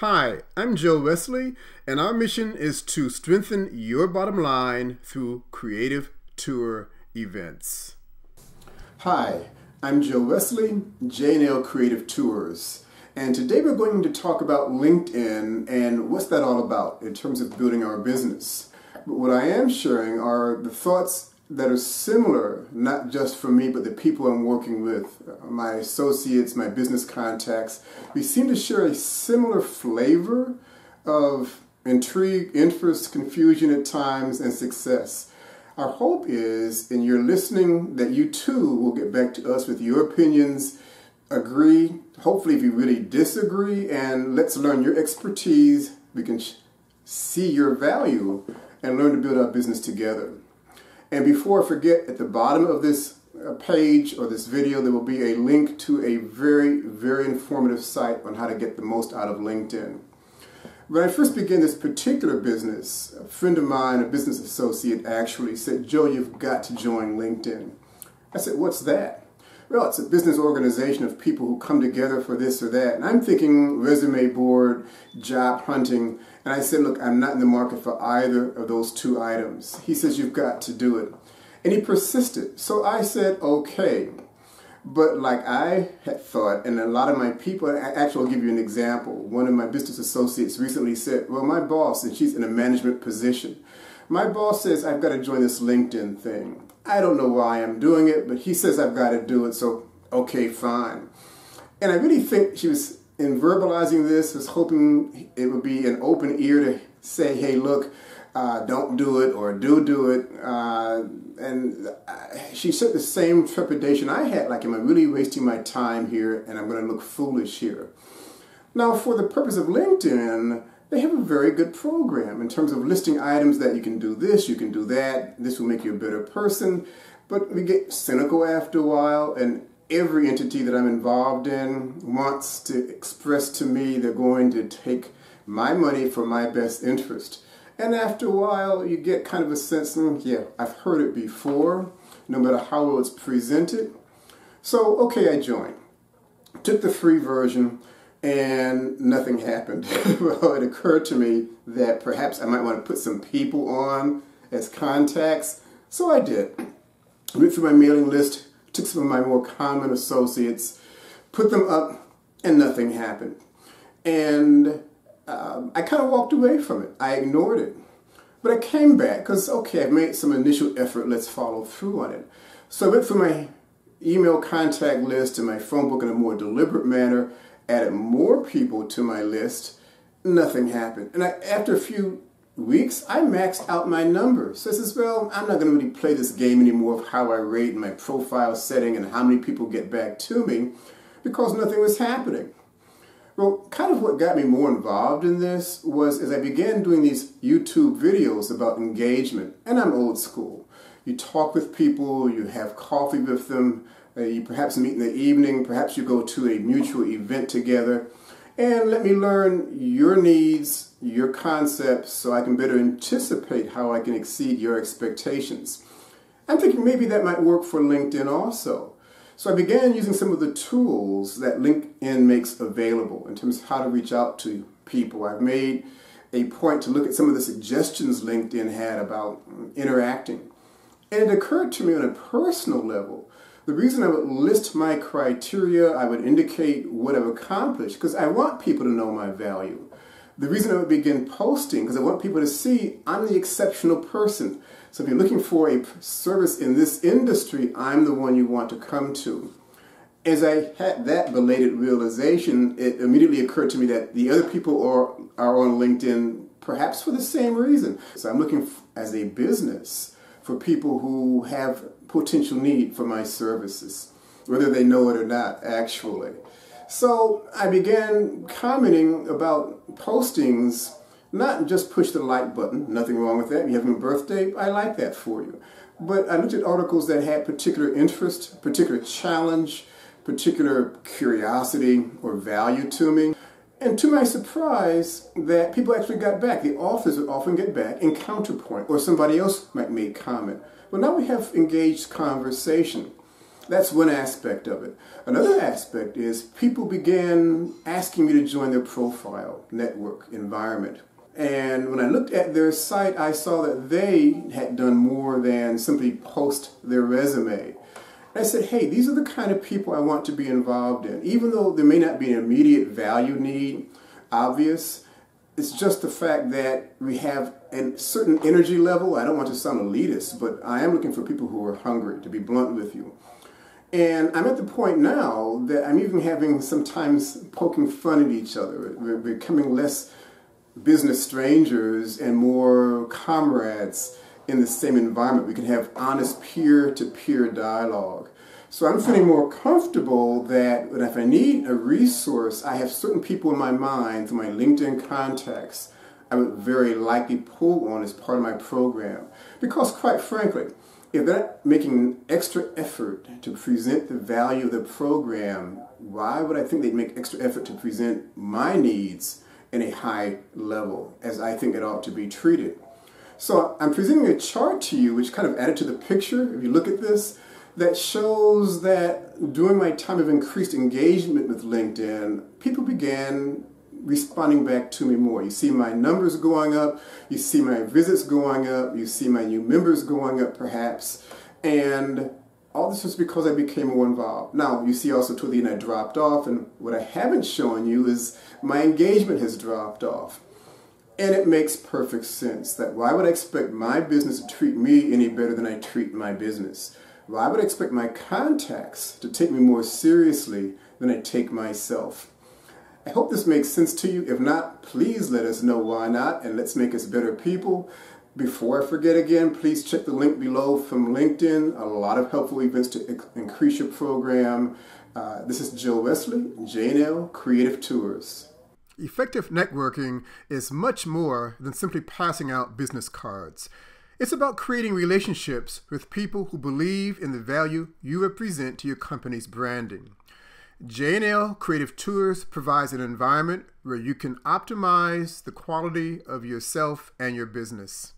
Hi, I'm Joe Wesley, and our mission is to strengthen your bottom line through creative tour events. Hi, I'm Joe Wesley, J&L Creative Tours, and today we're going to talk about LinkedIn and what's that all about in terms of building our business. But what I am sharing are the thoughts that are similar, not just for me, but the people I'm working with, my associates, my business contacts. We seem to share a similar flavor of intrigue, interest, confusion at times, and success. Our hope is, in your listening, that you too will get back to us with your opinions, agree, hopefully if you really disagree, and let's learn your expertise. We can see your value and learn to build our business together. And before I forget, at the bottom of this page or this video, there will be a link to a very, very informative site on how to get the most out of LinkedIn. When I first began this particular business, a friend of mine, a business associate, actually said, "Joe, you've got to join LinkedIn." I said, "What's that?" "Well, it's a business organization of people who come together for this or that." And I'm thinking resume board, job hunting. And I said, "Look, I'm not in the market for either of those two items." He says, "You've got to do it." And he persisted. So I said, okay. But like I had thought, and a lot of my people, actually I'll give you an example. One of my business associates recently said, "Well, my boss," and she's in a management position, "my boss says I've got to join this LinkedIn thing. I don't know why I'm doing it, but he says I've got to do it, so okay, fine." And I really think she was, in verbalizing this, was hoping it would be an open ear to say, "Hey, look, don't do it," or do it. And she said the same trepidation I had, like, am I really wasting my time here and I'm going to look foolish here? Now, for the purpose of LinkedIn, they have a very good program in terms of listing items that you can do this, you can do that, this will make you a better person. But we get cynical after a while, and every entity that I'm involved in wants to express to me they're going to take my money for my best interest. And after a while, you get kind of a sense, yeah, I've heard it before, no matter how well it's presented. So, okay, I joined. Took the free version, and nothing happened. Well, it occurred to me that perhaps I might want to put some people on as contacts. So I did. Went through my mailing list, took some of my more common associates, put them up, and nothing happened. And I kind of walked away from it. I ignored it. But I came back because, okay, I've made some initial effort. Let's follow through on it. So I went through my email contact list and my phone book in a more deliberate manner, added more people to my list. Nothing happened. And after a few weeks, I maxed out my numbers. So I says, well, I'm not going to really play this game anymore of how I rate my profile setting and how many people get back to me, because nothing was happening. Well, kind of what got me more involved in this was as I began doing these YouTube videos about engagement, and I'm old school. You talk with people, you have coffee with them, you perhaps meet in the evening, perhaps you go to a mutual event together, and let me learn your needs, your concepts, so I can better anticipate how I can exceed your expectations. I'm thinking maybe that might work for LinkedIn also. So I began using some of the tools that LinkedIn makes available in terms of how to reach out to people. I've made a point to look at some of the suggestions LinkedIn had about interacting. And it occurred to me on a personal level, the reason I would list my criteria, I would indicate what I've accomplished, because I want people to know my value. The reason I would begin posting, because I want people to see I'm the exceptional person. So if you're looking for a service in this industry, I'm the one you want to come to. As I had that belated realization, it immediately occurred to me that the other people are on LinkedIn perhaps for the same reason. So I'm looking as a business for people who have potential need for my services, whether they know it or not, actually. So I began commenting about postings, not just push the like button, nothing wrong with that. You have a birthday, I like that for you. But I looked at articles that had particular interest, particular challenge, particular curiosity or value to me. And to my surprise, that people actually got back. The authors would often get back in counterpoint, or somebody else might make comment. Well, now we have engaged conversation. That's one aspect of it. Another aspect is people began asking me to join their profile, network, environment. And when I looked at their site, I saw that they had done more than simply post their resume. I said, hey, these are the kind of people I want to be involved in. Even though there may not be an immediate value need, obvious, it's just the fact that we have a certain energy level. I don't want to sound elitist, but I am looking for people who are hungry, to be blunt with you. And I'm at the point now that I'm even having sometimes poking fun at each other. We're becoming less business strangers and more comrades in the same environment. We can have honest peer-to-peer dialogue. So I'm feeling more comfortable that if I need a resource, I have certain people in my mind through my LinkedIn contacts I would very likely pull on as part of my program. Because quite frankly, if they're not making an extra effort to present the value of the program, why would I think they'd make extra effort to present my needs in a high level, as I think it ought to be treated? So I'm presenting a chart to you which kind of added to the picture, if you look at this, that shows that during my time of increased engagement with LinkedIn, people began responding back to me more. You see my numbers going up, you see my visits going up, you see my new members going up perhaps, and all this was because I became more involved. Now, you see also toward the end I dropped off, and what I haven't shown you is my engagement has dropped off. And it makes perfect sense that why would I expect my business to treat me any better than I treat my business? Why would I expect my contacts to take me more seriously than I take myself? I hope this makes sense to you. If not, please let us know why not, and let's make us better people. Before I forget again, please check the link below from LinkedIn. A lot of helpful events to increase your program. This is Joe Wesley, J&L Creative Tours. Effective networking is much more than simply passing out business cards. It's about creating relationships with people who believe in the value you represent to your company's branding. J&L Creative Tours provides an environment where you can optimize the quality of yourself and your business.